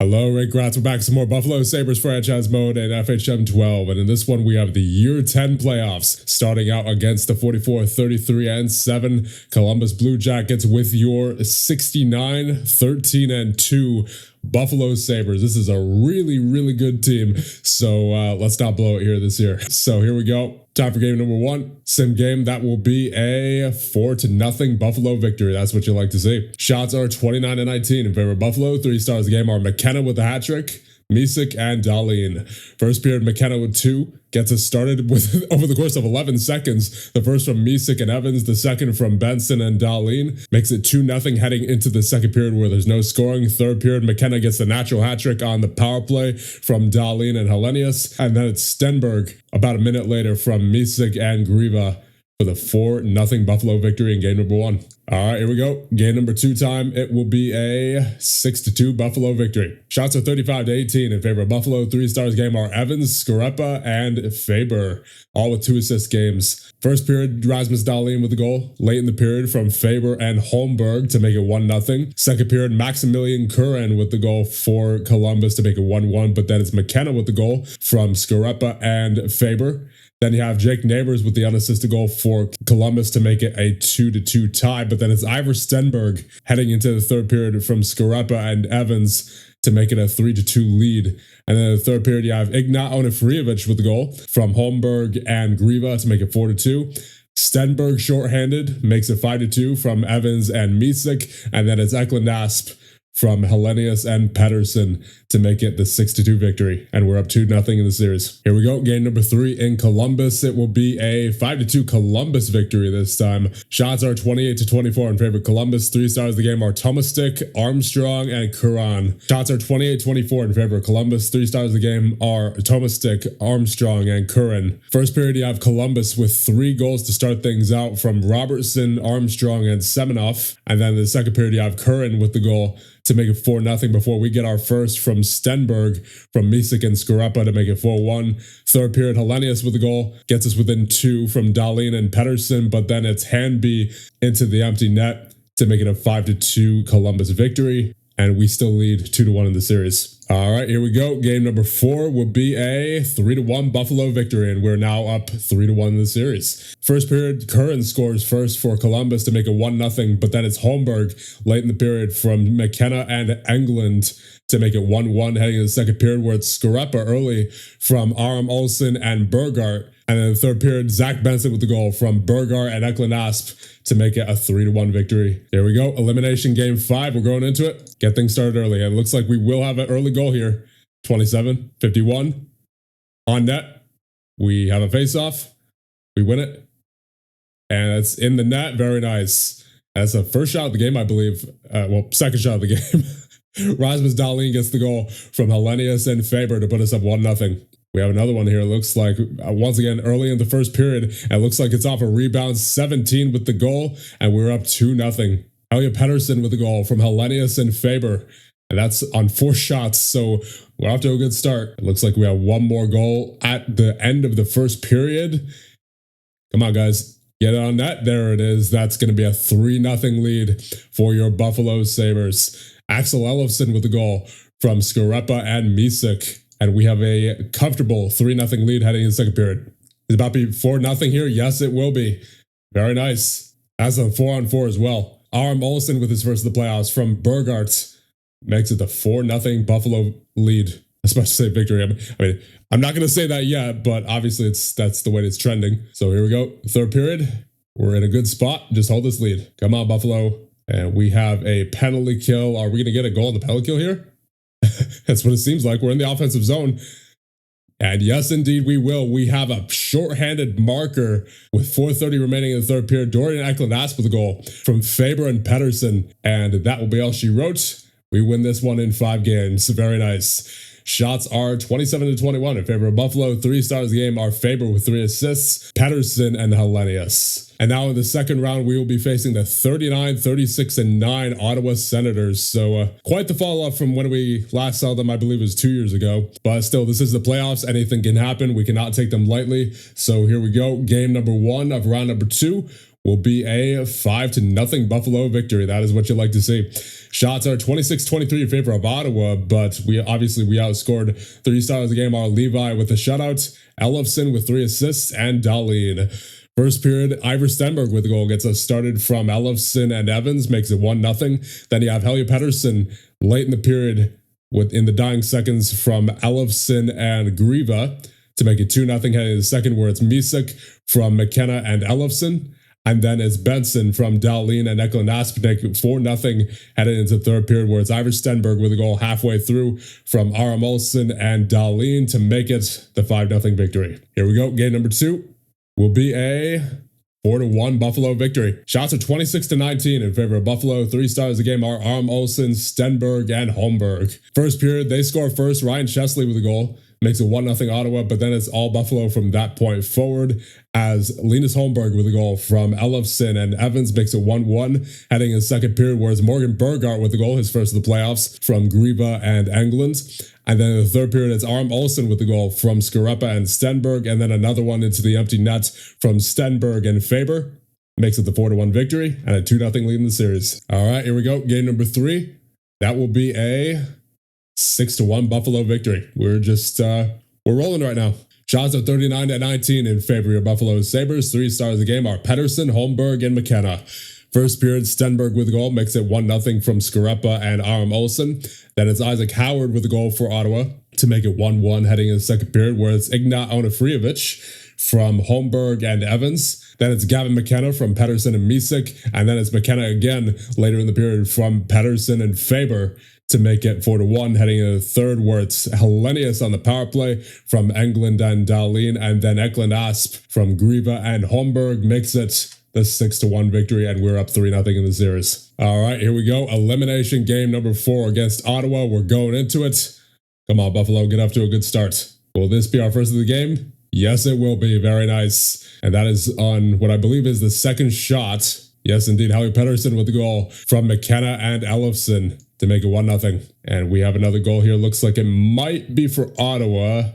Hello, Ray Gratz. We're back with some more Buffalo Sabres franchise mode and FHM 12. And in this one, we have the Year 10 playoffs, starting out against the 44, 33, and 7 Columbus Blue Jackets with your 69, 13, and 2 Buffalo Sabres. This is a really good team. So let's not blow it here this year. So here we go. Time for game number 1. Sim game. That will be a 4-0 Buffalo victory. That's what you like to see. Shots are 29-19 in favor of Buffalo. 3 stars of the game are McKenna with a hat trick, Misek, and Dahlin. First period, McKenna with 2 gets us started with over the course of 11 seconds. The first from Misek and Evans, the second from Benson and Dahlin. Makes it 2-0 heading into the second period where there's no scoring. Third period, McKenna gets the natural hat trick on the power play from Dahlin and Hellenius. And then it's Stenberg about a minute later from Misek and Griva for the 4-0 Buffalo victory in game number 1. All right, here we go. Game number 2 time. It will be a 6-2 Buffalo victory. Shots are 35-18 in favor of Buffalo. 3 stars game are Evans, Scareppa, and Faber, all with 2 assist games. First period, Rasmus Dahlin with the goal. Late in the period from Faber and Holmberg to make it 1-0. Second period, Maximilian Curran with the goal for Columbus to make it 1-1, but then it's McKenna with the goal from Scareppa and Faber. Then you have Jake Neighbors with the unassisted goal for Columbus to make it a 2-2 tie. But then it's Ivor Stenberg heading into the third period from Scareppa and Evans to make it a 3-2 lead. And then in the third period, you have Ignat Onofrievich with the goal from Holmberg and Griva to make it 4-2. Stenberg shorthanded makes it 5-2 from Evans and Misek. And then it's Eklund Asp from Hellenius and Pedersen to make it the 6-2 victory. And we're up 2-0 in the series. Here we go. Game number 3 in Columbus. It will be a 5-2 Columbus victory this time. Shots are 28-24 in favor of Columbus. 3 stars of the game are Tomastik, Armstrong, and Curran. Shots are 28-24 in favor of Columbus. 3 stars of the game are Tomastik, Armstrong, and Curran. First period, you have Columbus with 3 goals to start things out from Robertson, Armstrong, and Semenoff. And then the second period, you have Curran with the goal to make it 4-0 before we get our first from Stenberg from Misek and Scareppa to make it 4-1. Third period, Hellenius with the goal gets us within 2 from Dahlin and Pedersen, but then it's Handby into the empty net to make it a 5-2 Columbus victory. And we still lead 2-1 in the series. All right, here we go. Game number 4 will be a 3-1 Buffalo victory, and we're now up 3-1 in the series. First period, Curran scores first for Columbus to make it 1-0, but then it's Holmberg late in the period from McKenna and England to make it 1-1 heading into the second period, where it's Scareppa early from Aram Olsen and Burgart. And then the third period, Zach Benson with the goal from Burgart and Eklund Asp to make it a 3-1 victory. There we go. Elimination game 5. We're going into it. Get things started early. And it looks like we will have an early goal here. 27-51. On net. We have a face-off. We win it. And it's in the net. Very nice. That's the first shot of the game, I believe. Second shot of the game. Rasmus Dahlin gets the goal from Hellenius and Faber to put us up 1-0. We have another one here. It looks like, once again, early in the first period, it looks like it's off a rebound. 17 with the goal, and we're up 2-0. Elliot Pedersen with the goal from Hellenius and Faber, and that's on 4 shots, so we're off to a good start. It looks like we have one more goal at the end of the first period. Come on, guys. Get on that. There it is. That's going to be a 3-0 lead for your Buffalo Sabres. Axel Ellefson with the goal from Scareppa and Misek. And we have a comfortable 3-0 lead heading in the second period. Is it about to be 4-0 here? Yes, it will be. Very nice. That's a 4-on-4 as well. Aram Olsen with his first of the playoffs from Burgart makes it the 4-0 Buffalo lead. I was about to say victory. I mean, I'm not going to say that yet, but obviously that's the way it's trending. So here we go. Third period. We're in a good spot. Just hold this lead. Come on, Buffalo. And we have a penalty kill. Are we going to get a goal on the penalty kill here? That's what it seems like. We're in the offensive zone. And yes, indeed, we will. We have a shorthanded marker with 4:30 remaining in the third period. Dorian Eklund Asp with a goal from Faber and Pedersen. And that will be all she wrote. We win this one in 5 games. Very nice. Shots are 27-21 in favor of Buffalo. 3 stars of the game are Faber with 3 assists, Pedersen, and Hellenius. And now in the second round, we will be facing the 39, 36, and 9 Ottawa Senators. So quite the fall off from when we last saw them, I believe it was 2 years ago. But still, this is the playoffs. Anything can happen. We cannot take them lightly. So here we go. Game number 1 of round number 2 will be a 5-0 Buffalo victory. That is what you like to see. Shots are 26-23 in favor of Ottawa, but we outscored 3 stars of the game. Our Levi with a shutout, Ellefson with 3 assists, and Dahlin. First period, Iver Stenberg with a goal gets us started from Ellefson and Evans, makes it 1-0. Then you have Helge Pettersson late in the period in the dying seconds from Ellefson and Griva to make it 2-0 heading to the second, where it's Misek from McKenna and Ellefson. And then it's Benson from Dahlin and Ekland-Asp to make it 4-0 heading into the third period, where it's Iver Stenberg with a goal halfway through from Aram Olsen and Dahlin to make it the 5-0 victory. Here we go. Game number 2 will be a 4-1 Buffalo victory. Shots are 26-19 in favor of Buffalo. 3 stars of the game are Aram Olsen, Stenberg, and Holmberg. First period, they score first. Ryan Chesley with a goal. Makes it 1-0 Ottawa, but then it's all Buffalo from that point forward, as Linus Holmberg with a goal from Ellefson and Evans makes it 1-1 heading in the second period, whereas Morgan Burgart with the goal, his first of the playoffs, from Griva and Englund. And then in the third period, it's Aram Olsen with the goal from Scareppa and Stenberg, and then another one into the empty net from Stenberg and Faber. Makes it the 4-1 victory and a 2-0 lead in the series. All right, here we go. Game number 3. That will be a 6-1 Buffalo victory. We're rolling right now. Shots are 39-19 in favor of Buffalo Sabres. 3 stars of the game are Pettersson, Holmberg, and McKenna. First period, Stenberg with a goal makes it 1-0 from Scareppa and Aram Olsen. Then it's Isaac Howard with a goal for Ottawa to make it 1-1 heading in the second period, where it's Ignat Onofrievich from Holmberg and Evans. Then it's Gavin McKenna from Pettersson and Misek. And then it's McKenna again later in the period from Pettersson and Faber to make it 4-1 heading into the third, where it's Hellenius on the power play from Englund and Dahlin, and then Ekland-Asp from Griva and Holmberg makes it the 6-1 victory, and we're up 3-0 in the series. All right, here we go. Elimination game number 4 against Ottawa. We're going into it. Come on, Buffalo, get off to a good start. Will this be our first of the game? Yes, it will be. Very nice. And that is on what I believe is the second shot. Yes, indeed. Howie Pettersson with the goal from McKenna and Ellefson to make it 1-0. And we have another goal here. Looks like it might be for Ottawa.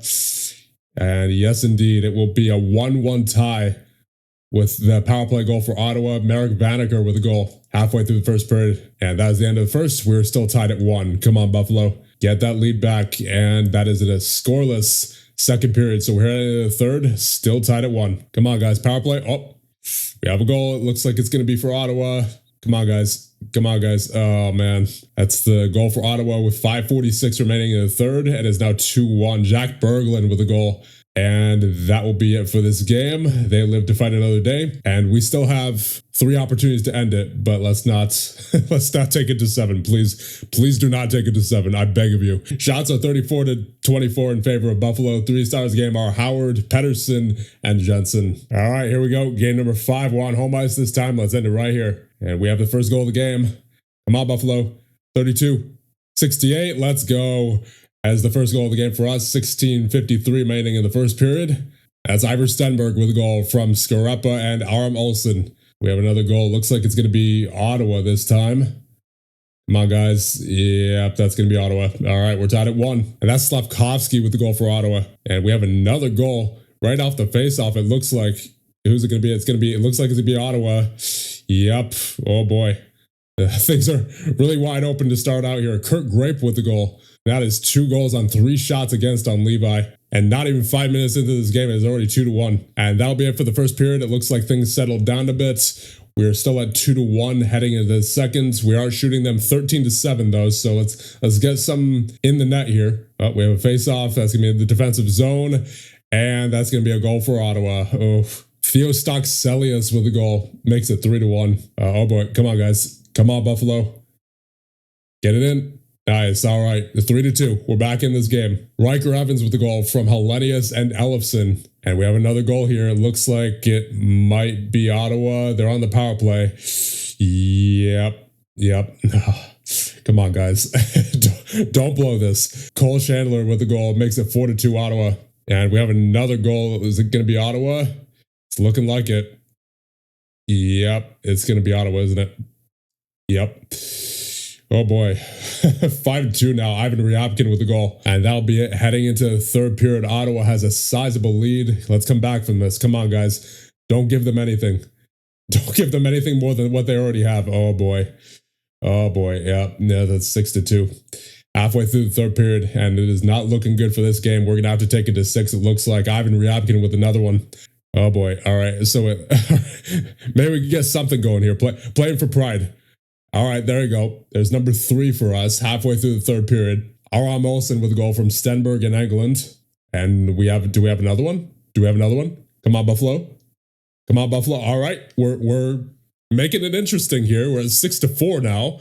And yes, indeed, it will be a 1-1 tie with the power play goal for Ottawa. Merrick Vanacker with a goal halfway through the first period. And that is the end of the first. We're still tied at 1. Come on, Buffalo. Get that lead back. And that is a scoreless second period. So we're heading into the third. Still tied at 1. Come on, guys. Power play. Oh, we have a goal. It looks like it's going to be for Ottawa. Come on, guys. Come on, guys. Oh, man. That's the goal for Ottawa with 5:46 remaining in the third. It is now 2-1. Jack Berglund with a goal. And that will be it for this game. They live to fight another day. And we still have 3 opportunities to end it. But let's not take it to 7. Please do not take it to 7. I beg of you. Shots are 34-24 in favor of Buffalo. 3 stars game are Howard, Pettersson, and Jensen. All right, here we go. Game number 5. We're on home ice this time. Let's end it right here. And we have the first goal of the game. Come on, Buffalo. 32-68. Let's go. As the first goal of the game for us, 16:53 remaining in the first period. That's Iver Stenberg with a goal from Scareppa and Aram Olsen. We have another goal. Looks like it's going to be Ottawa this time. Come on, guys. Yep, that's going to be Ottawa. All right, we're tied at 1. And that's Slavkovsky with the goal for Ottawa. And we have another goal right off the faceoff. It looks like, who's it going to be? It looks like it's going to be Ottawa. Yep. Oh, boy. Things are really wide open to start out here. Kurt Grape with the goal. That is 2 goals on 3 shots against on Levi. And not even 5 minutes into this game, it's already 2-1. And that'll be it for the first period. It looks like things settled down a bit. We're still at 2-1 heading into the seconds. We are shooting them 13-7 though. So let's get some in the net here. Oh, we have a face-off. That's going to be the defensive zone. And that's going to be a goal for Ottawa. Oh, Theo Stockselius with a goal. Makes it 3-1. Oh boy. Come on, guys. Come on, Buffalo. Get it in. Nice. All right. The 3-2. We're back in this game. Riker Evans with the goal from Hellenius and Ellefson. And we have another goal here. It looks like it might be Ottawa. They're on the power play. Yep. Come on, guys. Don't blow this. Cole Chandler with the goal makes it 4-2 Ottawa. And we have another goal. Is it going to be Ottawa? It's looking like it. Yep. It's going to be Ottawa, isn't it? Yep. Oh boy. 5-2 now. Ivan Ryabkin with the goal. And that'll be it. Heading into the third period, Ottawa has a sizable lead. Let's come back from this. Come on, guys. Don't give them anything. Don't give them anything more than what they already have. Oh boy. Oh boy, yeah, that's 6-2. Halfway through the third period, and it is not looking good for this game. We're gonna have to take it to 6. It looks like Ivan Ryabkin with another one. Oh boy, all right. So maybe we can get something going here. Playing for pride. All right, there you go. There's number 3 for us. Halfway through the third period, Aram Olsen with a goal from Stenberg in England, and do we have another one? Do we have another one? Come on, Buffalo. Come on, Buffalo. All right, we're making it interesting here. We're at 6-4 now,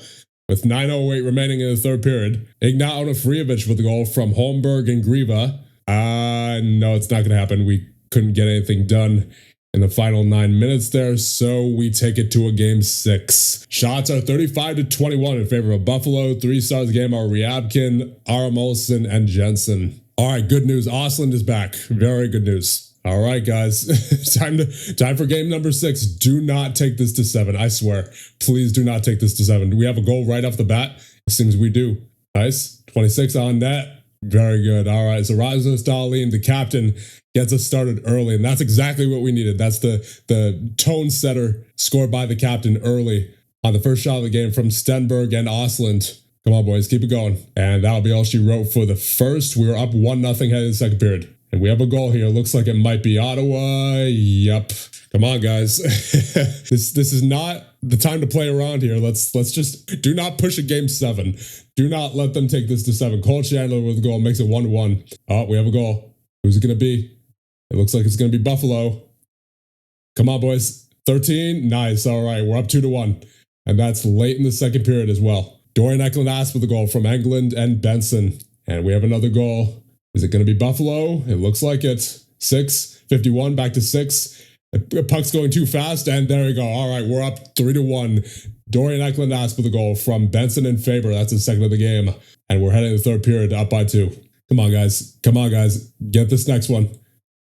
with 9:08 remaining in the third period. Ignat Onofrievich with a goal from Holmberg and Griva. No, it's not going to happen. We couldn't get anything done in the final 9 minutes there, so we take it to a game 6. Shots are 35-21 in favor of Buffalo. 3 stars of the game are Ryabkin, Aram Olsen, and Jensen. All right, good news. Osland is back. Very good news. All right, guys, time for game number 6. Do not take this to 7. I swear. Please do not take this to 7. Do we have a goal right off the bat? It seems we do. Nice. 26 on net. Very good. All right. So Rasmus Dahlin, the captain, gets us started early, and that's exactly what we needed. That's the tone setter scored by the captain early on the first shot of the game from Stenberg and Osland. Come on, boys, keep it going. And that'll be all she wrote for the first. We were up 1-0 heading in the second period. And we have a goal here. Looks like it might be Ottawa. Yep. Come on, guys. This is not the time to play around here. Let's just do not push a game 7. Do not let them take this to 7. Cole Chandler with a goal makes it 1-1. Oh, we have a goal. Who's it going to be? It looks like it's going to be Buffalo. Come on, boys. 13. Nice. All right. We're up 2-1. And that's late in the second period as well. Dorian Eklund-Asp with a goal from England and Benson. And we have another goal. Is it going to be Buffalo? It looks like it. 6:51, back to 6. The puck's going too fast, and there we go. All right, we're up 3-1. Dorian Eklund-Asp with a goal from Benson and Faber. That's the second of the game. And we're heading to the third period up by 2. Come on, guys. Come on, guys. Get this next one.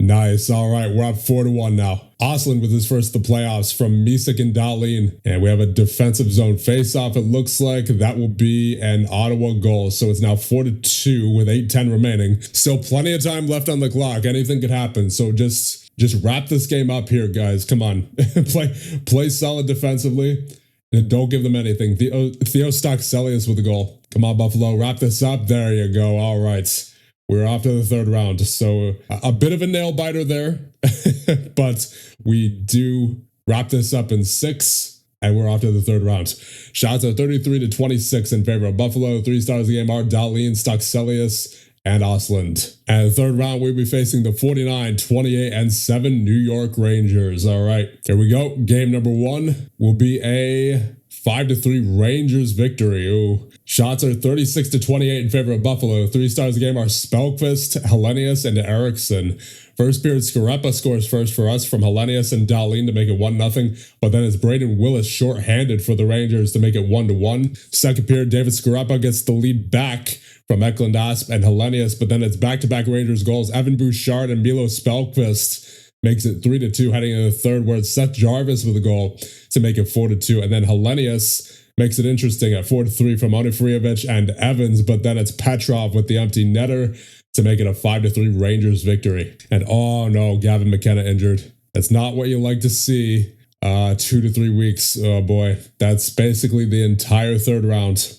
Nice. All right, we're up 4-1 now. Osland with his first of the playoffs from Misek and Dahlin. And we have a defensive zone face-off. It looks like that will be an Ottawa goal. So it's now 4-2 with 8:10 remaining. Still plenty of time left on the clock. Anything could happen. So just wrap this game up here, guys. Come on. play solid defensively. And don't give them anything. Theo Stockselius with a goal. Come on, Buffalo. Wrap this up. There you go. All right. We're off to the third round, so a bit of a nail biter there, but we do wrap this up in 6, and we're off to the third round. Shots are 33-26 in favor of Buffalo. 3 stars of the game are Dahlin, Stockselius, and Osland. And the third round, we'll be facing the 49, 28, and 7 New York Rangers. All right, here we go. Game number 1 will be a 5-3 Rangers victory. Ooh. Shots are 36-28 in favor of Buffalo. 3 stars of the game are Spelkvist, Hellenius, and Eriksson. First period, Scareppa scores first for us from Hellenius and Dahlin to make it 1-0. But then it's Braden Willis shorthanded for the Rangers to make it 1-1. Second period, David Scareppa gets the lead back from Eklund-Asp and Hellenius. But then it's back-to-back Rangers goals. Evan Bouchard and Milo Spelkvist makes it 3-2 heading into the third, where it's Seth Jarvis with a goal to make it 4-2. And then Hellenius makes it interesting at 4-3 from Onofrievich and Evans, but then it's Petrov with the empty netter to make it a 5-3 Rangers victory. And oh no, Gavin McKenna injured. That's not what you like to see. 2 to 3 weeks. Oh boy, that's basically the entire third round.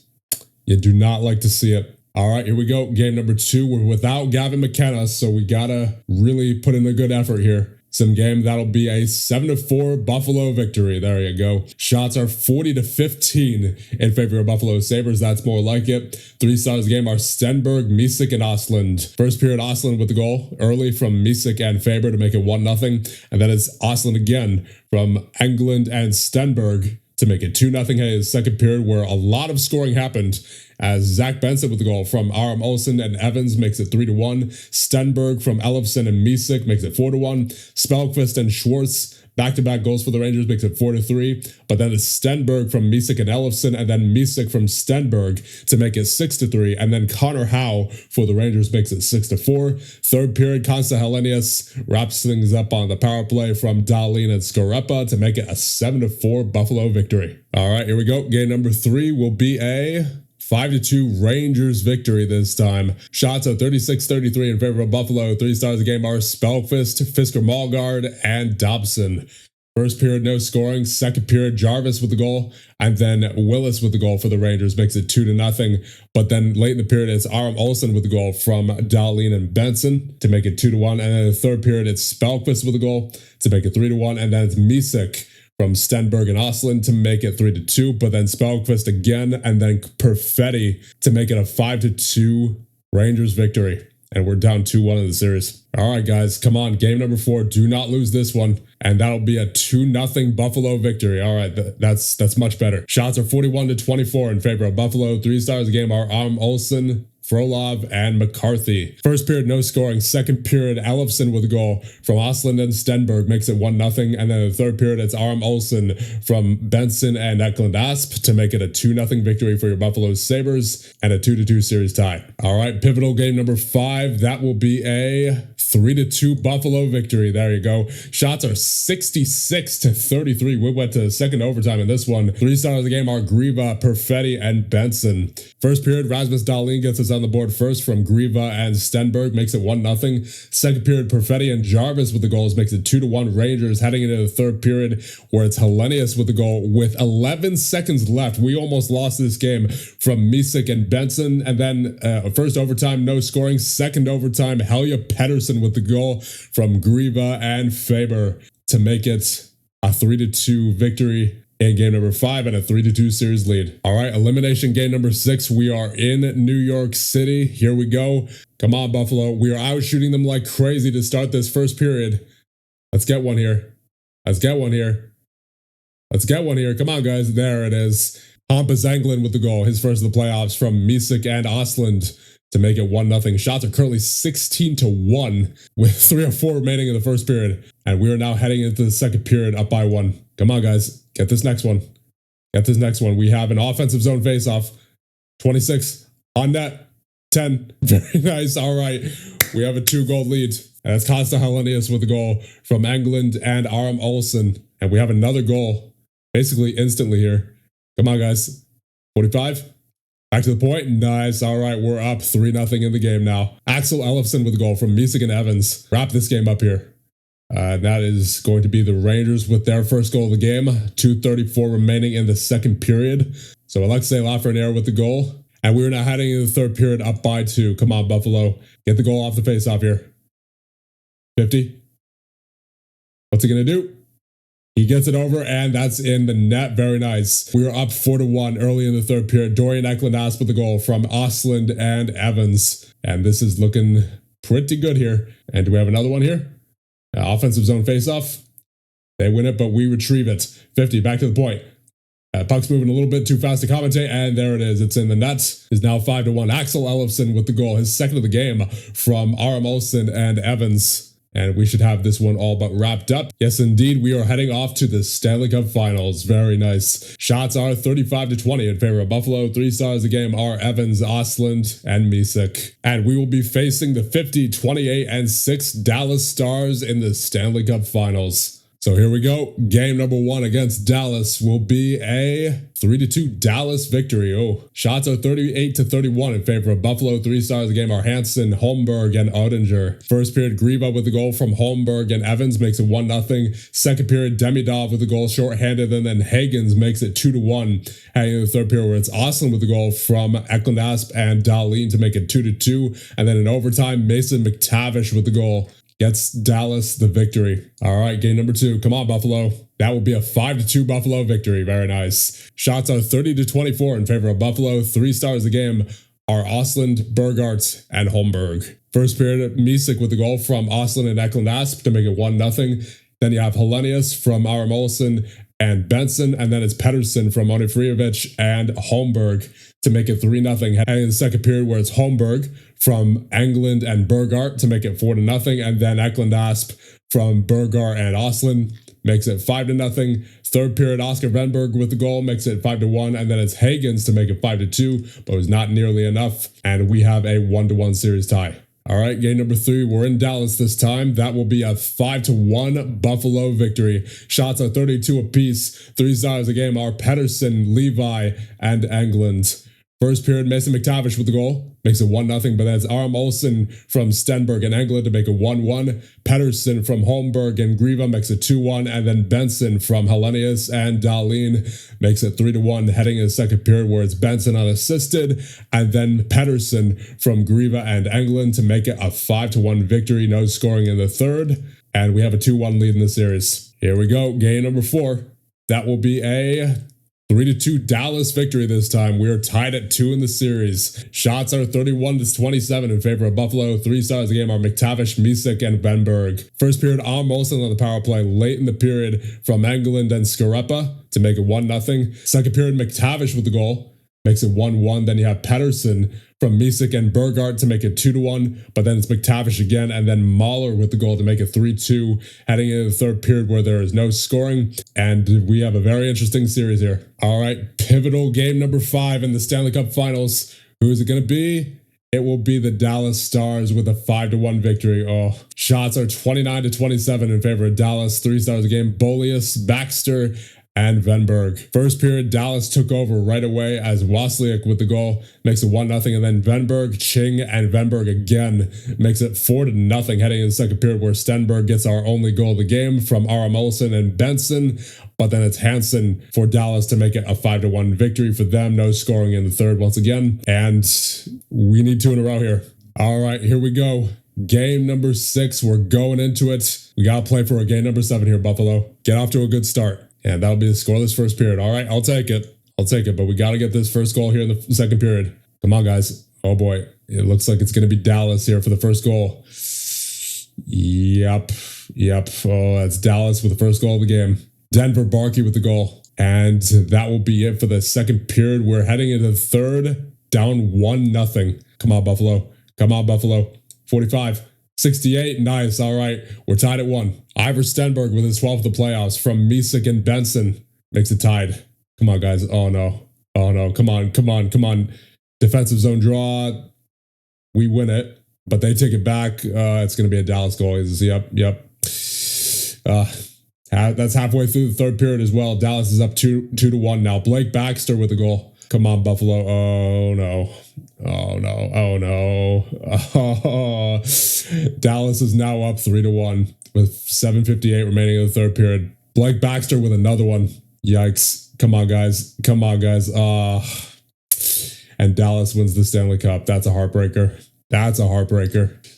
You do not like to see it. All right, here we go. Game number 2. We're without Gavin McKenna, so we gotta really put in a good effort here. Some game that'll be a 7-4 Buffalo victory. There you go. Shots are 40-15 in favor of Buffalo Sabres. That's more like it. 3 stars of the game are Stenberg, Misek, and Osland. First period, Osland with the goal early from Misek and Faber to make it 1-0. And then it's Osland again from England and Stenberg to make it 2-0 in the second period, where a lot of scoring happened, as Zach Benson with the goal from Aram Olsen and Evans makes it 3-1. Stenberg from Elofsson and Misek makes it 4-1. Spelkvist and Schwartz back-to-back goals for the Rangers makes it 4-3. But then it's Stenberg from Misek and Elofsson, and then Misek from Stenberg to make it 6-3. And then Connor Howe for the Rangers makes it 6-4. Third period, Konsta Hellenius wraps things up on the power play from Dahlin and Scareppa to make it a 7-4 Buffalo victory. All right, here we go. Game number 3 will be a 5-2 Rangers victory this time. Shots are 36-33 in favor of Buffalo. 3 stars of the game are Spelkvist, Fisker Malgard, and Dobson. First period, no scoring. Second period, Jarvis with the goal, and then Willis with the goal for the Rangers makes it 2-0. But then late in the period, it's Aram Olsen with the goal from Dahlin and Benson to make it 2-1. And then the third period, it's Spelkvist with the goal to make it 3-1. And then it's Misek from Stenberg and Oslin to make it 3-2. But then Spelkvist again, and then Perfetti to make it a 5-2 Rangers victory. And we're down 2-1 in the series. All right, guys, come on. Game number 4. Do not lose this one. And that'll be a 2-0 Buffalo victory. All right, that's much better. Shots are 41-24 in favor of Buffalo. 3 stars a game are Aram Olsen, Frolov, and McCarthy. First period, no scoring. Second period, Ellefson with a goal from Oslin and Stenberg makes it 1-0. And then the third period, it's Aram Olsen from Benson and Eklund Asp to make it a 2-0 victory for your Buffalo Sabres and a 2-2 series tie. All right, pivotal game number 5. That will be a 3-2 Buffalo victory. There you go. Shots are 66-33. We went to second overtime in this one. 3 stars of the game are Griva, Perfetti, and Benson. First period, Rasmus Dahlin gets us on the board first from Griva and Stenberg, makes it 1-0. Second period, Perfetti and Jarvis with the goals makes it 2-1 Rangers. Heading into the third period, where it's Hellenius with the goal with 11 seconds left. We almost lost this game from Misek and Benson. And then first overtime, no scoring. Second overtime, Helja Pettersson with the goal from Griva and Faber to make it a 3-2 victory in game number 5 and a 3-2 series lead. All right, elimination game number 6. We are in New York City. Here we go. Come on, Buffalo. We are out shooting them like crazy to start this first period. Let's get one here. Let's get one here. Let's get one here. Come on, guys. There it is. Hampus Englund with the goal. His first of the playoffs from Misek and Oslund to make it 1-0. Shots are currently 16-1 with 3:04 remaining in the first period. And we are now heading into the second period up by 1. Come on, guys. Get this next one. Get this next one. We have an offensive zone faceoff. 26 on net. 10. Very nice. All right. We have a 2-goal lead. And it's Costa Hellenius with the goal from Englund and Aram Olsen. And we have another goal basically instantly here. Come on, guys. 45. Back to the point. Nice. All right. We're up 3-0 in the game now. Axel Ellefson with the goal from Misek and Evans. Wrap this game up here. That is going to be the Rangers with their first goal of the game. 2:34 remaining in the second period. So Alexei Lafreniere with the goal. And we're now heading into the third period up by 2. Come on, Buffalo. Get the goal off the faceoff here. 50. What's he going to do? He gets it over, and that's in the net. Very nice. We are up 4-1 early in the third period. Dorian Eklund Asp with the goal from Oslund and Evans. And this is looking pretty good here. And do we have another one here? Offensive zone faceoff. They win it, but we retrieve it. 50, back to the point. Puck's moving a little bit too fast to commentate, and there it is. It's in the net. It's now 5-1. Axel Ellefson with the goal, his second of the game from Aram Olsen and Evans. And we should have this one all but wrapped up. Yes, indeed, we are heading off to the Stanley Cup Finals. Very nice. Shots are 35-20 in favor of Buffalo. 3 stars a game are Evans, Oslund, and Misek. And we will be facing the 50, 28, and 6 Dallas Stars in the Stanley Cup Finals. So here we go. Game number 1 against Dallas will be a 3-2 Dallas victory. Oh, shots are 38-31 in favor of Buffalo. 3 stars of the game are Hansen, Holmberg, and Oettinger. First period, Griva with the goal from Holmberg and Evans makes it 1-0. Second period, Demidov with the goal shorthanded, and then Hagens makes it 2-1. Heading in the third period, where it's Oslin with the goal from Eklund Asp and Dahlin to make it 2-2. And then in overtime, Mason McTavish with the goal gets Dallas the victory. All right, game number 2. Come on, Buffalo. That will be a 5-2 Buffalo victory. Very nice. Shots are 30-24 in favor of Buffalo. 3 stars of the game are Oslund, Bergart, and Holmberg. First period, Misek with the goal from Oslin and Eklund Asp to make it 1-0. Then you have Hellenius from Aram Olsen and Benson, and then it's Pettersson from Onifrievich and Holmberg to make it 3-0. Heading in the second period, where it's Holmberg from Englund and Bergart to make it 4-0, and then Eklund Asp from Bergart and Oslin makes it 5-0. Third period, Oscar Venberg with the goal makes it 5-1, and then it's Hagens to make it 5-2, but it was not nearly enough, and we have a 1-1 series tie. All right, game number 3. We're in Dallas this time. That will be a 5-1 Buffalo victory. Shots are 32 apiece. 3 stars a game are Pettersson, Levi, and Englund. First period, Mason McTavish with the goal. Makes it 1-0, but that's Aram Olsen from Stenberg and Englund to make it 1-1. Pedersen from Holmberg and Grieva makes it 2-1. And then Benson from Hellenius and Dahlin makes it 3-1, heading in the second period where it's Benson unassisted. And then Pedersen from Grieva and Englund to make it a 5-1 victory. No scoring in the third. And we have a 2-1 lead in the series. Here we go. Game number 4. That will be a 3-2 Dallas victory this time. We are tied at 2 in the series. Shots are 31-27 in favor of Buffalo. 3 stars of the game are McTavish, Misek, and Benberg. First period, Aram Olsen on the power play late in the period from Englund and Skarepa to make it 1-0. Second period, McTavish with the goal. Makes it 1-1. Then you have Pedersen from Misek and Burgart to make it 2-1. But then it's McTavish again, and then Mahler with the goal to make it 3-2, heading into the third period where there is no scoring. And we have a very interesting series here. All right, pivotal game number 5 in the Stanley Cup Finals. Who is it going to be? It will be the Dallas Stars with a 5-1 victory. Oh, shots are 29-27 in favor of Dallas. 3 stars a game. Bolius, Baxter, and Venberg. First period, Dallas took over right away as Wasliak with the goal makes it 1-0, and then Venberg, Ching, and Venberg again makes it 4-0, heading in the second period where Stenberg gets our only goal of the game from Aram Olsen and Benson, but then it's Hansen for Dallas to make it a 5-1 victory for them. No scoring in the third once again, and we need 2 in a row here. All right, here we go. Game number 6, we're going into it. We got to play for a game number 7 here, Buffalo. Get off to a good start. And that'll be the scoreless first period. All right, I'll take it. But we got to get this first goal here in the second period. Come on, guys. Oh, boy. It looks like it's going to be Dallas here for the first goal. Yep. Oh, that's Dallas with the first goal of the game. Denver Barkey with the goal. And that will be it for the second period. We're heading into the third, down 1-0. Come on, Buffalo. 45. 68, nice, all right. We're tied at 1. Ivor Stenberg with his 12th of the playoffs from Misek and Benson makes it tied. Come on, guys. Oh, no. Come on. Defensive zone draw. We win it, but they take it back. It's going to be a Dallas goal. Yep. That's halfway through the third period as well. Dallas is up 2-1 now. Blake Baxter with the goal. Come on, Buffalo. Oh, no. Dallas is now up 3-1 with 7:58 remaining in the third period. Blake Baxter with another one. Yikes. Come on, guys. And Dallas wins the Stanley Cup. That's a heartbreaker.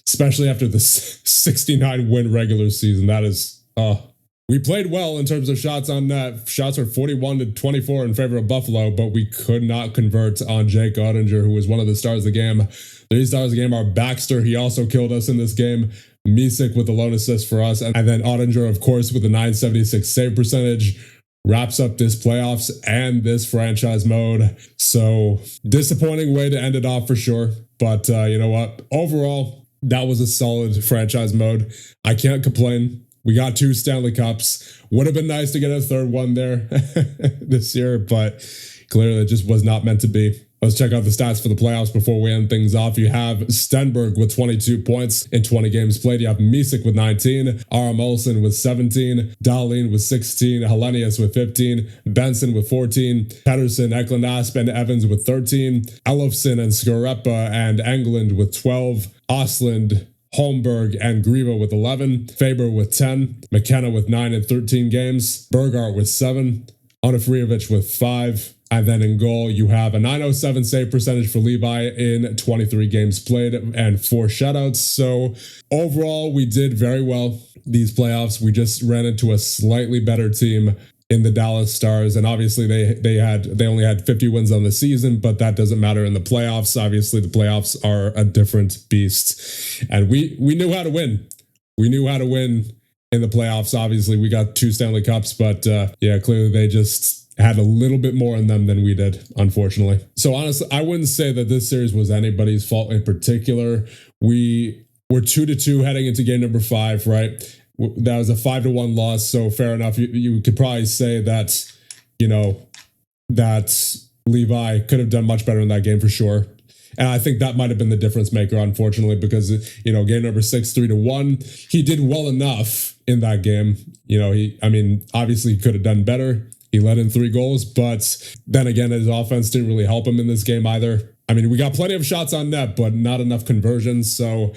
Especially after the 69 win regular season. That is, we played well in terms of shots on net. Shots were 41-24 in favor of Buffalo, but we could not convert on Jake Ottinger, who was one of the stars of the game. 3 stars of the game are Baxter. He also killed us in this game. Misek with the lone assist for us. And then Ottinger, of course, with the 976 save percentage. Wraps up this playoffs and this franchise mode. So disappointing way to end it off for sure. But you know what? Overall, that was a solid franchise mode. I can't complain. We got 2 Stanley Cups. Would have been nice to get a third one there this year, but clearly it just was not meant to be. Let's check out the stats for the playoffs before we end things off. You have Stenberg with 22 points in 20 games played. You have Misek with 19, Aram Olsen with 17, Dahlin with 16, Hellenius with 15, Benson with 14, Pedersen, Eklund, Aspen, Evans with 13, Elofsson and Skarepa and Englund with 12, Ostlund, Holmberg and Grieva with 11, Faber with 10, McKenna with 9 in 13 games, Burgart with 7, Onofrievich with 5, and then in goal, you have a 907 save percentage for Levi in 23 games played and 4 shutouts. So overall, we did very well these playoffs. We just ran into a slightly better team in the Dallas Stars, and obviously they only had 50 wins on the season, but that doesn't matter in the playoffs. Obviously, the playoffs are a different beast, and we knew how to win. We knew how to win in the playoffs. Obviously, we got 2 Stanley Cups, but yeah, clearly they just had a little bit more in them than we did, unfortunately. So honestly, I wouldn't say that this series was anybody's fault in particular. We were 2-2 heading into game number 5, right? That was a 5-1 loss, so fair enough. You could probably say that, that Levi could have done much better in that game for sure. And I think that might have been the difference maker, unfortunately, because, game number 6, 3-1, he did well enough in that game. Obviously he could have done better. He let in 3 goals, but then again, his offense didn't really help him in this game either. I mean, we got plenty of shots on net, but not enough conversions. So,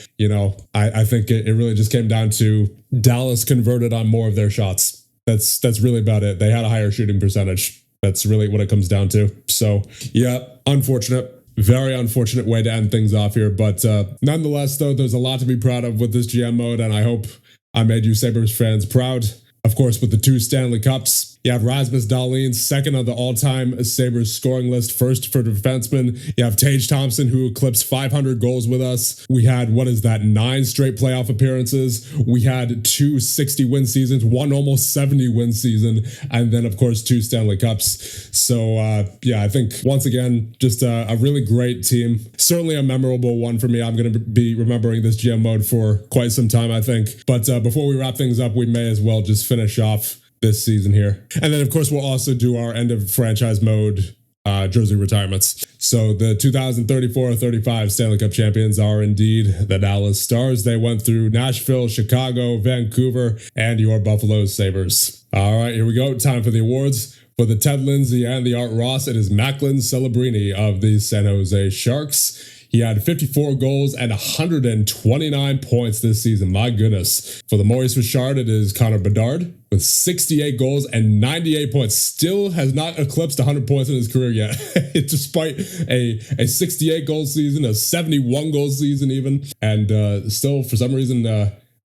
I think it really just came down to Dallas converted on more of their shots. That's really about it. They had a higher shooting percentage. That's really what it comes down to. So, yeah, unfortunate. Very unfortunate way to end things off here. But nonetheless, though, there's a lot to be proud of with this GM mode, and I hope I made you Sabres fans proud. Of course, with the 2 Stanley Cups, you have Rasmus Dahlin, second on the all-time Sabres scoring list, first for defenseman. You have Tage Thompson, who eclipsed 500 goals with us. We had, 9 straight playoff appearances. We had 2 60-win seasons, 1 almost 70-win season, and then, of course, 2 Stanley Cups. So, I think, once again, just a really great team. Certainly a memorable one for me. I'm going to be remembering this GM mode for quite some time, I think. But before we wrap things up, we may as well just finish off this season here. And then, of course, we'll also do our end of franchise mode jersey retirements. So the 2034-35 Stanley Cup champions are indeed the Dallas Stars. They went through Nashville, Chicago, Vancouver, and your Buffalo Sabres. All right, here we go. Time for the awards. For the Ted Lindsay and the Art Ross, it is Macklin Celebrini of the San Jose Sharks. He had 54 goals and 129 points this season. My goodness. For the Maurice Richard, it is Connor Bedard with 68 goals and 98 points. Still has not eclipsed 100 points in his career yet. Despite a 68 goal season, a 71 goal season even, and still for some reason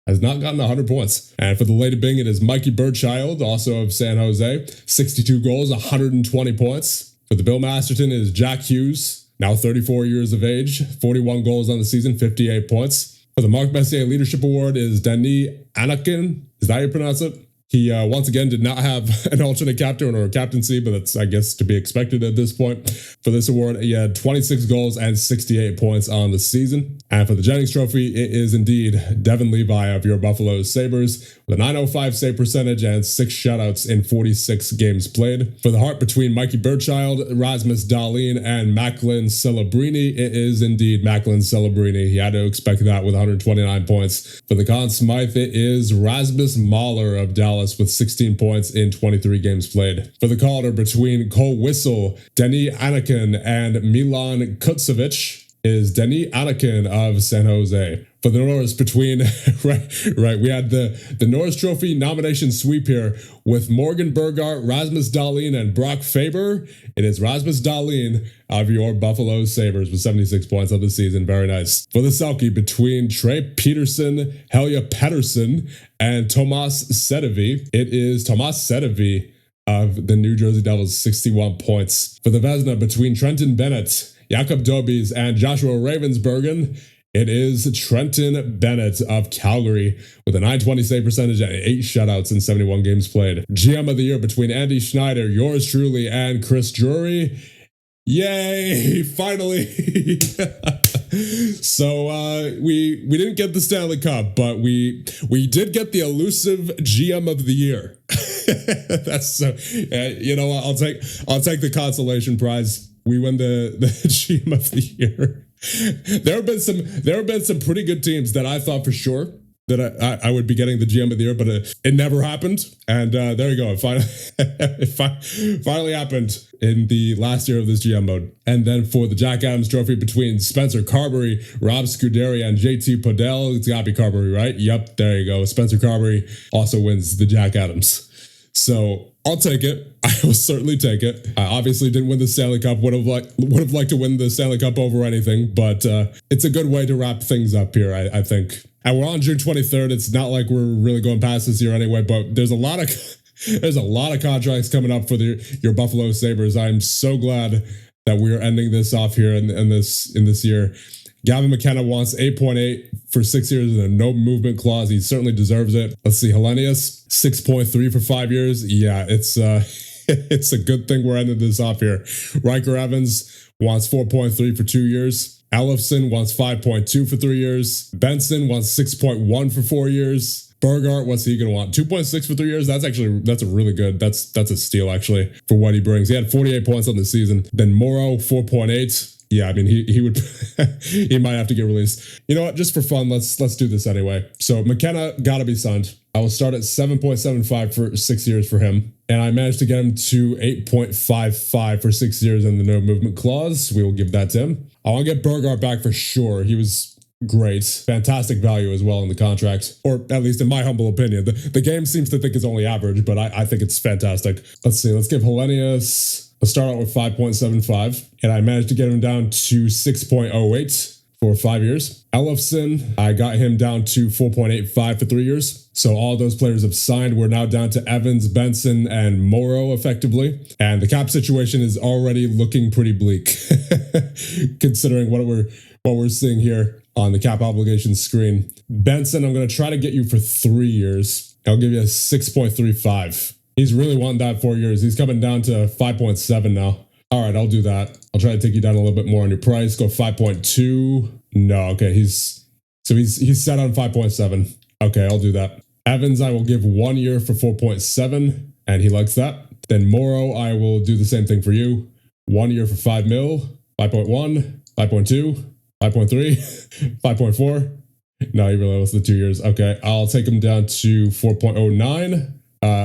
has not gotten 100 points. And for the Lady Bing, it is Mikey Burchild, also of San Jose. 62 goals, 120 points. For the Bill Masterton, it is Jack Hughes, now 34 years of age, 41 goals on the season, 58 points. For the Marc Messier Leadership Award is Denis Anakin. Is that how you pronounce it? He once again did not have an alternate captain or a captaincy, but that's, I guess, to be expected at this point. For this award, he had 26 goals and 68 points on the season. And for the Jennings Trophy, it is indeed Devin Levi of your Buffalo Sabres with a .905 save percentage and 6 shutouts in 46 games played. For the Hart between Mikey Burchild, Rasmus Dahlin, and Macklin Celebrini, it is indeed Macklin Celebrini. He had to expect that with 129 points. For the Conn Smythe, it is Rasmus Mahler of Dallas with 16 points in 23 games played. For the Calder between Cole Whistle, Denis Anakin, and Milan Kutsevich is Denis Anakin of San Jose. For the Norris between, right, we had the Norris Trophy nomination sweep here with Morgan Burgart, Rasmus Dahlin, and Brock Faber. It is Rasmus Dahlin of your Buffalo Sabres with 76 points on the season. Very nice. For the Selkie between Trey Peterson, Helja Pettersson, and Tomas Sedevi, it is Tomas Sedevi of the New Jersey Devils, 61 points. For the Vezina between Trenton Bennett, Jakob Dobes, and Joshua Ravensbergen, it is Trenton Bennett of Calgary with a .920 save percentage and 8 shutouts in 71 games played. GM of the year between Andy Schneider, yours truly, and Chris Drury. Yay! Finally! So we didn't get the Stanley Cup, but we did get the elusive GM of the year. That's you know what? I'll take the consolation prize. We win the GM of the year. There have been some pretty good teams that I thought for sure that I would be getting the GM of the year, but it never happened. And there you go. It finally happened in the last year of this GM mode. And then for the Jack Adams Trophy between Spencer Carberry, Rob Scuderi, and JT Podell, it's got to be Carberry, right? Yep, there you go. Spencer Carberry also wins the Jack Adams. So I'll take it. I will certainly take it. I obviously didn't win the Stanley Cup. Would have liked to win the Stanley Cup over anything, but it's a good way to wrap things up here, I think. And we're on June 23rd. It's not like we're really going past this year anyway, but there's a lot of contracts coming up for your Buffalo Sabres. I'm so glad that we're ending this off here in this year. Gavin McKenna wants 8.8 for 6 years and a no movement clause. He certainly deserves it. Let's see, Hellenius, 6.3 for 5 years. Yeah, it's a good thing we're ending this off here. Riker Evans wants 4.3 for 2 years. Ellefson wants 5.2 for 3 years. Benson wants 6.1 for 4 years. Burgart, what's he going to want? 2.6 for 3 years? That's a really good, that's a steal actually for what he brings. He had 48 points on the season. Then Morrow, 4.8. Yeah, I mean, he would he might have to get released. You know what? Just for fun, let's do this anyway. So McKenna got to be signed. I will start at 7.75 for 6 years for him, and I managed to get him to 8.55 for 6 years in the no movement clause. We will give that to him. I want to get Burgart back for sure. He was great, fantastic value as well in the contract, or at least in my humble opinion. The game seems to think it's only average, but I think it's fantastic. Let's see. Let's give Hellenius. Let's start out with 5.75, and I managed to get him down to 6.08 for 5 years. Ellefson, I got him down to 4.85 for 3 years. So all those players have signed. We're now down to Evans, Benson, and Morrow effectively. And the cap situation is already looking pretty bleak, considering what we're seeing here on the cap obligation screen. Benson, I'm going to try to get you for 3 years. I'll give you a 6.35. He's really wanting that 4 years. He's coming down to 5.7 now. All right, I'll do that. I'll try to take you down a little bit more on your price. Go 5.2. No, okay. He's set on 5.7. Okay, I'll do that. Evans, I will give 1 year for 4.7, and he likes that. Then Morrow, I will do the same thing for you. 1 year for 5 mil, 5.1, 5.2, 5.3, 5.4. No, he really wants the 2 years. Okay, I'll take him down to 4.09.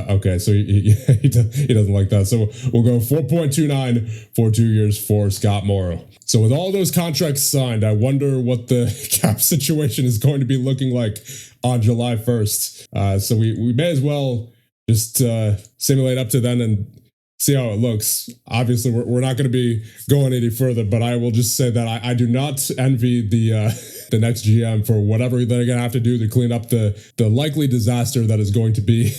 Okay, so he doesn't like that. So we'll go 4.29 for 2 years for Scott Morrow. So with all those contracts signed, I wonder what the cap situation is going to be looking like on July 1st. So we may as well just simulate up to then and see how it looks. Obviously, we're not going to be going any further, but I will just say that I do not envy the next GM for whatever they're going to have to do to clean up the likely disaster that is going to be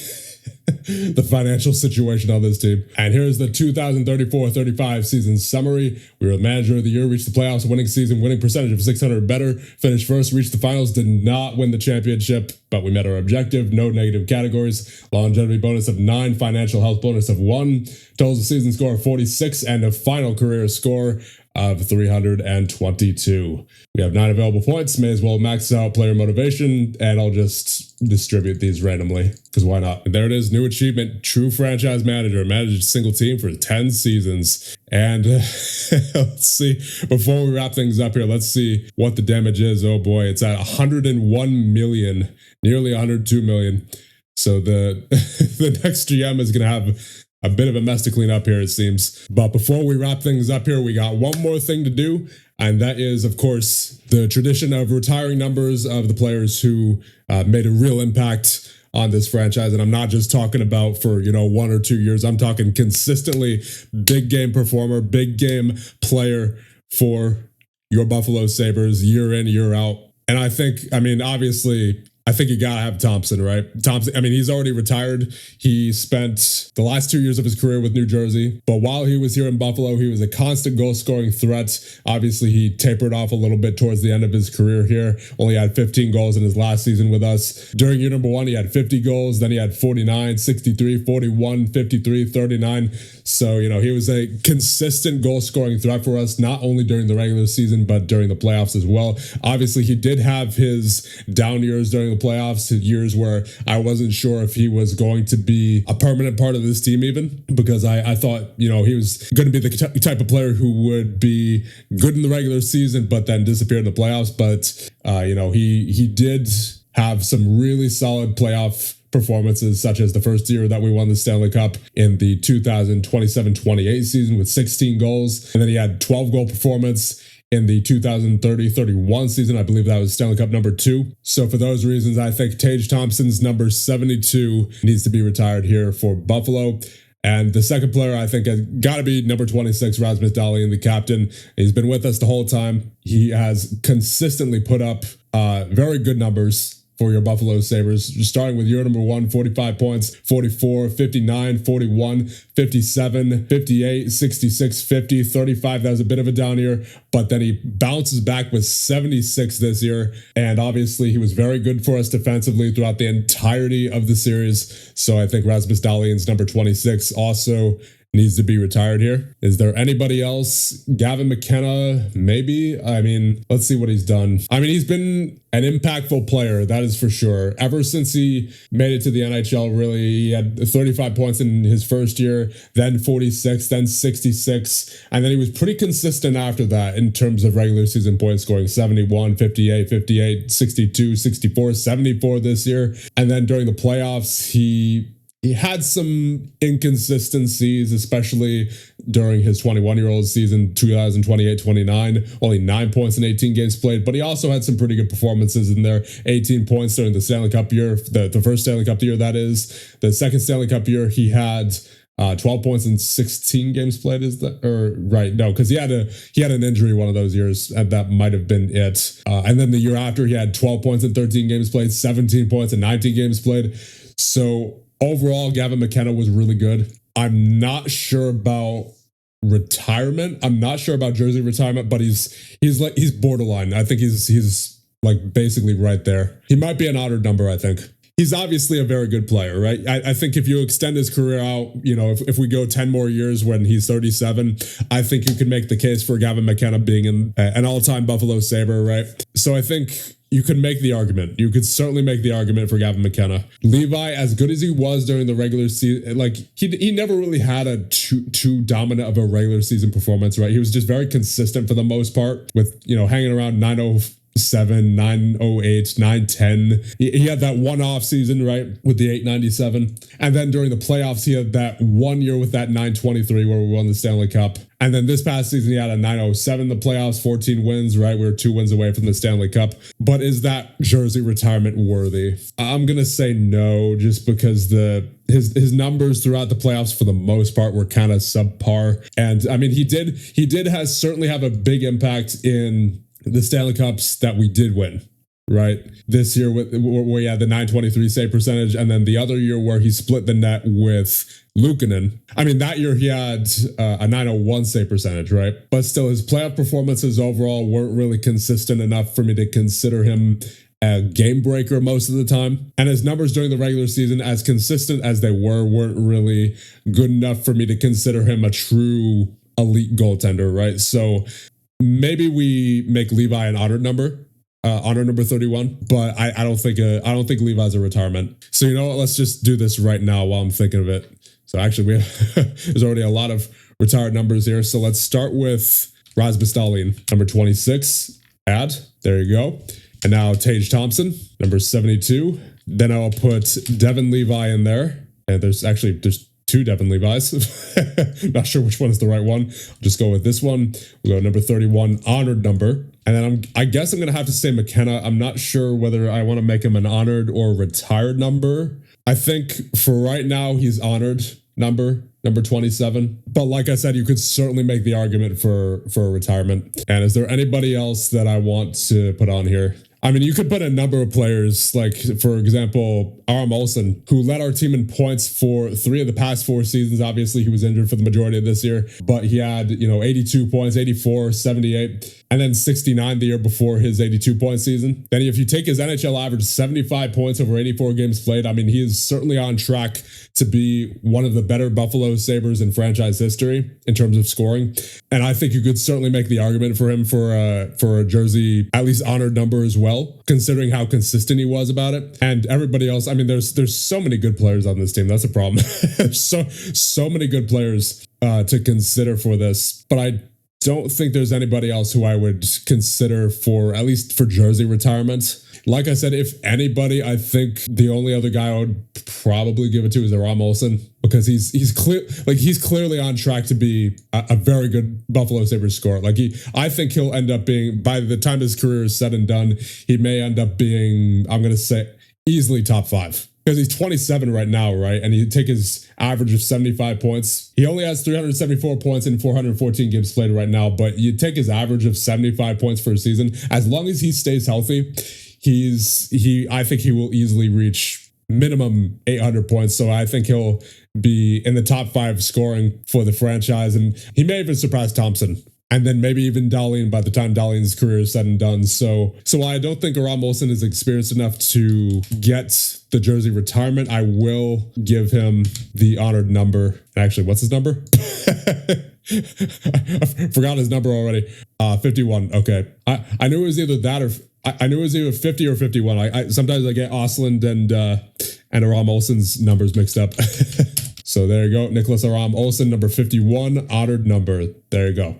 the financial situation on this team. And here's the 2034-35 season summary. We were the manager of the year, reached the playoffs, winning season, winning percentage of 600 or better, finished first, reached the finals, did not win the championship, but we met our objective. No negative categories. Longevity bonus of 9, financial health bonus of 1, total season score of 46, and a final career score of 322. We have 9 available points. May as well max out player motivation, and I'll just distribute these randomly because why not? And there it is, new achievement, true franchise manager, managed a single team for 10 seasons. And let's see, before we wrap things up here, let's see what the damage is. Oh boy, it's at 101 million, nearly 102 million. So the the next GM is going to have a bit of a mess to clean up here, it seems. But before we wrap things up here, we got one more thing to do, and that is, of course, the tradition of retiring numbers of the players who made a real impact on this franchise. And I'm not just talking about for, 1 or 2 years. I'm talking consistently big game performer, big game player for your Buffalo Sabres year in, year out. And obviously, I think you gotta have Thompson, right? Thompson, he's already retired. He spent the last 2 years of his career with New Jersey, but while he was here in Buffalo, he was a constant goal-scoring threat. Obviously, he tapered off a little bit towards the end of his career here. Only had 15 goals in his last season with us. During year number 1, he had 50 goals. Then he had 49, 63, 41, 53, 39. So, he was a consistent goal-scoring threat for us, not only during the regular season, but during the playoffs as well. Obviously, he did have his down years during the playoffs, years where I wasn't sure if he was going to be a permanent part of this team even, because I thought, he was going to be the type of player who would be good in the regular season, but then disappear in the playoffs. But, he did have some really solid playoff performances, such as the first year that we won the Stanley Cup in the 2027-28 season with 16 goals. And then he had 12 goal performance in the 2030-31 season. I believe that was Stanley Cup number 2. So for those reasons, I think Tage Thompson's number 72 needs to be retired here for Buffalo. And the second player, I think, has got to be number 26, Rasmus Dahlin, the captain. He's been with us the whole time. He has consistently put up very good numbers for your Buffalo Sabres, just starting with year number 1, 45 points, 44, 59, 41, 57, 58, 66, 50, 35. That was a bit of a down year, but then he bounces back with 76 this year. And obviously he was very good for us defensively throughout the entirety of the series. So I think Rasmus Dahlin's number 26 also needs to be retired here. Is there anybody else? Gavin McKenna, maybe. I mean, let's see what he's done. I mean, he's been an impactful player, that is for sure. Ever since he made it to the NHL, really, he had 35 points in his first year, then 46, then 66, and then he was pretty consistent after that in terms of regular season points scoring: 71, 58, 58, 62, 64, 74 this year. And then during the playoffs, he had some inconsistencies, especially during his 21-year-old season, 2028-29, only 9 points in 18 games played, but he also had some pretty good performances in there. 18 points during the Stanley Cup year, the first Stanley Cup year, that is. The second Stanley Cup year, he had 12 points in 16 games played, is that, or right? No, because he had an injury one of those years, and that might have been it. And then the year after, he had 12 points in 13 games played, 17 points in 19 games played. So overall, Gavin McKenna was really good. I'm not sure about retirement. I'm not sure about jersey retirement, but he's borderline. I think he's like basically right there. He might be an honored number, I think. He's obviously a very good player, right? I think if you extend his career out, if we go 10 more years when he's 37, I think you can make the case for Gavin McKenna being an all-time Buffalo Sabre, right? So I think you could make the argument. You could certainly make the argument for Gavin McKenna. Levi, as good as he was during the regular season, like he never really had a too dominant of a regular season performance, right? He was just very consistent for the most part, with hanging around 907, 908, 910. He had that one off season, right, with the 897. And then during the playoffs, he had that 1 year with that 923 where we won the Stanley Cup. And then this past season, he had a 907 in the playoffs, 14 wins, right? We were 2 wins away from the Stanley Cup. But is that jersey retirement worthy? I'm going to say no, just because his numbers throughout the playoffs for the most part were kind of subpar. And I mean, he did certainly have a big impact in the Stanley Cups that we did win, right? This year where he had the 923 save percentage, and then the other year where he split the net with Luukkonen. I mean, that year he had a 901 save percentage, right? But still, his playoff performances overall weren't really consistent enough for me to consider him a game breaker most of the time. And his numbers during the regular season, as consistent as they weren't really good enough for me to consider him a true elite goaltender, right? So maybe we make Levi an honored number. Honor number 31, but I don't think Levi's a retirement. So you know what? Let's just do this right now while I'm thinking of it. So actually, there's already a lot of retired numbers here. So let's start with Rasmus Dahlin, number 26. Add, there you go. And now Tage Thompson, number 72. Then I'll put Devin Levi in there. And there's 2 Devin Levi's. Not sure which one is the right one. I'll just go with this one. We'll go number 31, honored number. And then I guess I'm going to have to say McKenna. I'm not sure whether I want to make him an honored or retired number. I think for right now, he's honored number 27. But like I said, you could certainly make the argument for a retirement. And is there anybody else that I want to put on here? I mean, you could put a number of players, like, for example, Aram Olsen, who led our team in points for 3 of the past 4 seasons. Obviously, he was injured for the majority of this year, but he had, 82 points, 84, 78, and then 69 the year before his 82-point season. Then if you take his NHL average, 75 points over 84 games played, I mean, he is certainly on track to be one of the better Buffalo Sabres in franchise history in terms of scoring. And I think you could certainly make the argument for him for a jersey, at least honored number as well, considering how consistent he was about it. And everybody else, I mean, there's so many good players on this team. That's a problem. so many good players to consider for this. But I don't think there's anybody else who I would consider for, at least for jersey retirement. Like I said, if anybody, I think the only other guy I would probably give it to is Aram Olsen, because he's clearly on track to be a very good Buffalo Sabres scorer. I think he'll end up being, by the time his career is said and done, he may end up being, I'm going to say, easily top 5. Because he's 27 right now, right? And you take his average of 75 points. He only has 374 points in 414 games played right now, but you take his average of 75 points for a season. As long as he stays healthy, I think he will easily reach minimum 800 points. So I think he'll be in the top 5 scoring for the franchise, and he may even surpass Thompson and then maybe even Dahlin by the time Dahlin's career is said and done. So while I don't think Aram Olsen is experienced enough to get the jersey retirement, I will give him the honored number. Actually, what's his number? I forgot his number already. 51. Okay. I knew it was either that or I knew it was either 50 or 51. I sometimes I get Osland and Aram Olsen's numbers mixed up. So there you go. Nicholas Aram Olsen, number 51, honored number. There you go.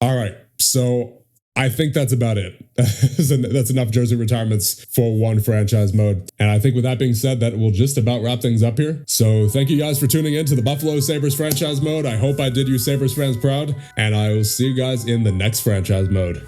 All right. So I think that's about it. That's enough jersey retirements for one franchise mode. And I think with that being said, that will just about wrap things up here. So thank you guys for tuning in to the Buffalo Sabres franchise mode. I hope I did you Sabres fans proud, and I will see you guys in the next franchise mode.